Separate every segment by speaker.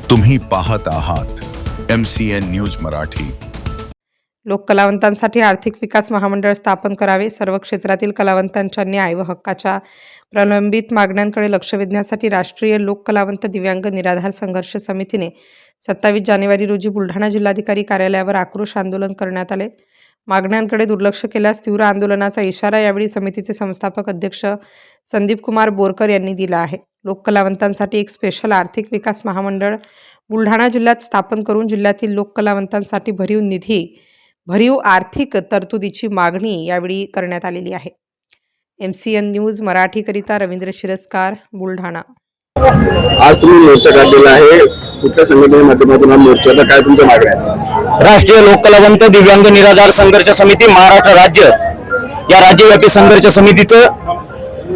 Speaker 1: तुम्ही पाहत आहात MCN न्यूज मराठी।
Speaker 2: लोककलावंतांसाठी आर्थिक विकास महामंडळ स्थापन करावे। सर्व क्षेत्रातील कलावंतांच्या न्याय व हक्काच्या प्रलंबित मागण्यांकडे लक्ष वेधण्यासाठी राष्ट्रीय लोककलावंत दिव्यांग निराधार संघर्ष समितीने 27 जानेवारी रोजी बुलढाणा जिल्हाधिकारी कार्यालयावर आक्रोश आंदोलन करण्यात आले। मागण्यांकडे दुर्लक्ष केल्यास तीव्र आंदोलनाचा इशारा यावेळी समितीचे संस्थापक अध्यक्ष संदीप कुमार बोरकर यांनी दिला आहे। लोककलावंतांसाठी एक स्पेशल आर्थिक विकास महामंडळ बुलढाणा जिल्ह्यात स्थापन करून जिल्ह्यातील लोककलावंतांसाठी भरीव आर्थिक तरतुदीची मागणी यावेळी करण्यात आलेली आहे। MCN न्यूज मराठीकरिता रवींद्र शिरस्कार, बुलढाणा।
Speaker 3: आज तुम्ही मोर्चा काढलेला आहे, कुठल्या संघटनेच्या माध्यमातून हा मोर्चा, काय तुमच्या मागण्या आहेत?
Speaker 4: राष्ट्रीय लोककलावंत दिव्यांग निराधार संघर्ष समिती महाराष्ट्र राज्य या राज्यव्यापी संघर्ष समितीचं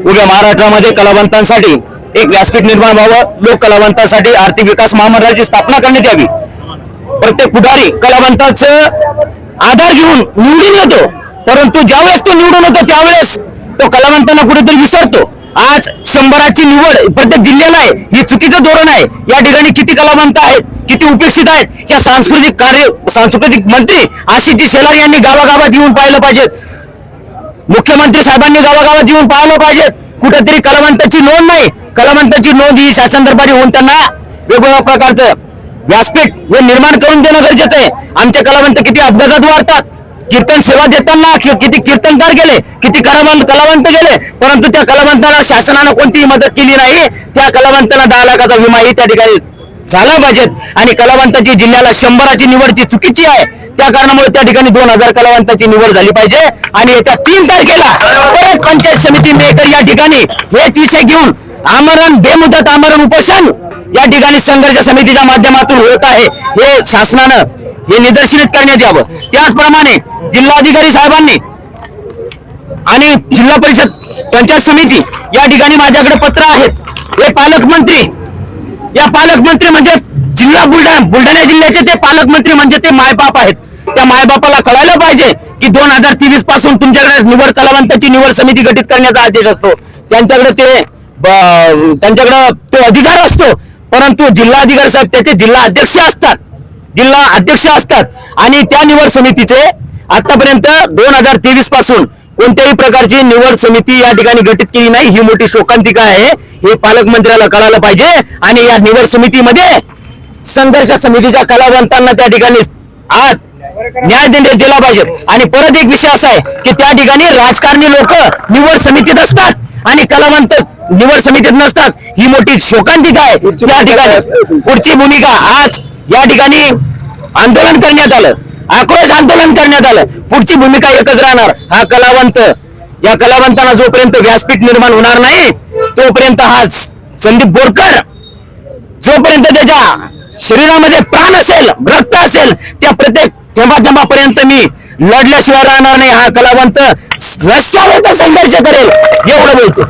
Speaker 4: उद्या महाराष्ट्रामध्ये कलावंतांसाठी एक व्यासपीठ निर्माण व्हावं, लोककलावंतांसाठी आर्थिक विकास महामंडळाची स्थापना करण्यात यावी। प्रत्येक पुढारी कलावंताचं आधार घेऊन निवडून येतो, परंतु ज्यावेळेस तो निवडून येतो त्यावेळेस तो कलावंतांना कुठेतरी विसरतो। आज 100ची निवड प्रत्येक जिल्ह्याला आहे, ही चुकीचं धोरण आहे। या ठिकाणी किती कलावंत आहेत, किती उपेक्षित आहेत, या सांस्कृतिक मंत्री आशिष शेलार यांनी गावागावात येऊन पाहिलं पाहिजेत। मुख्यमंत्री साहेबांनी गावागावात येऊन पाहिलं पाहिजेत। कुठेतरी कलावंताची नोंद नाही, कलावंताची नोंद ही शासन दरबारी होऊन त्यांना वेगवेगळ्या प्रकारचं व्यासपीठ निर्माण करून देणं गरजेचं आहे। आमचे कलावंत किती अपघातात वाढतात, कीर्तन सेवा देताना किती कीर्तनकार गेले, किती कलावंत गेले, परंतु त्या कलावंतांना शासनानं कोणतीही मदत केली नाही। त्या कलावंतांना 10 लाखाचा विमाही त्या ठिकाणी झाला पाहिजेत। आणि कलावंताची जिल्ह्याला 100ची निवडची चुकीची आहे, त्या कारणामुळे त्या ठिकाणी 2000 कलावंताची निवड झाली पाहिजे। आणि येत्या 3 तारखेला परत पंचायत समिती मेकर या ठिकाणी एक विषय घेऊन बेमुदत आमरण उपोषण या ठिकाणी संघर्ष समितीच्या माध्यमातून होत आहे, हे शासनानं हे निदर्शनित करण्यात यावं। त्याचप्रमाणे जिल्हाधिकारी साहेबांनी आणि जिल्हा परिषद पंचायत समिती या ठिकाणी माझ्याकडे पत्र आहेत। हे पालकमंत्री म्हणजे बुलढाणा जिल्ह्याचे ते पालकमंत्री म्हणजे ते मायबाप आहेत। त्या मायबापाला कळायला पाहिजे की 2023 पासून तुमच्याकडे निवड कलावंताची निवड समिती गठीत करण्याचा आदेश असतो, त्यांच्याकडे तो अधिकार असतो, परंतु जिल्हाधिकारी साहेब त्याचे जिल्हा अध्यक्ष असतात। आणि त्या निवड समितीचे आतापर्यंत 2023 पासून कोणत्याही प्रकारची निवड समिती या ठिकाणी गठीत केली नाही, ही मोठी शोकांतिका आहे। हे पालकमंत्र्याला कळायला पाहिजे आणि या निवड समितीमध्ये संघर्ष समितीच्या कलावंतांना त्या ठिकाणी आज न्याय दिला पाहिजे। आणि परत एक विषय असा आहे की त्या ठिकाणी राजकारणी लोक निवड समितीत असतात आणि कलावंत निवड समितीत नसतात, ही मोठी शोकांतिका आहे। त्या ठिकाणी पुढची भूमिका आज या ठिकाणी आंदोलन करण्यात आलं, आक्रोश आंदोलन करण्यात आलं। पुढची भूमिका एकच राहणार, या कलावंतांना जोपर्यंत व्यासपीठ निर्माण होणार नाही तोपर्यंत हा संदीप बोरकर जोपर्यंत त्याच्या शरीरामध्ये प्राण असेल, रक्त असेल, त्या प्रत्येक थेंबापर्यंत मी लढल्याशिवाय राहणार नाही। हा कलावंत रस्त्यावर संघर्ष करेल, एवढं बोलतो।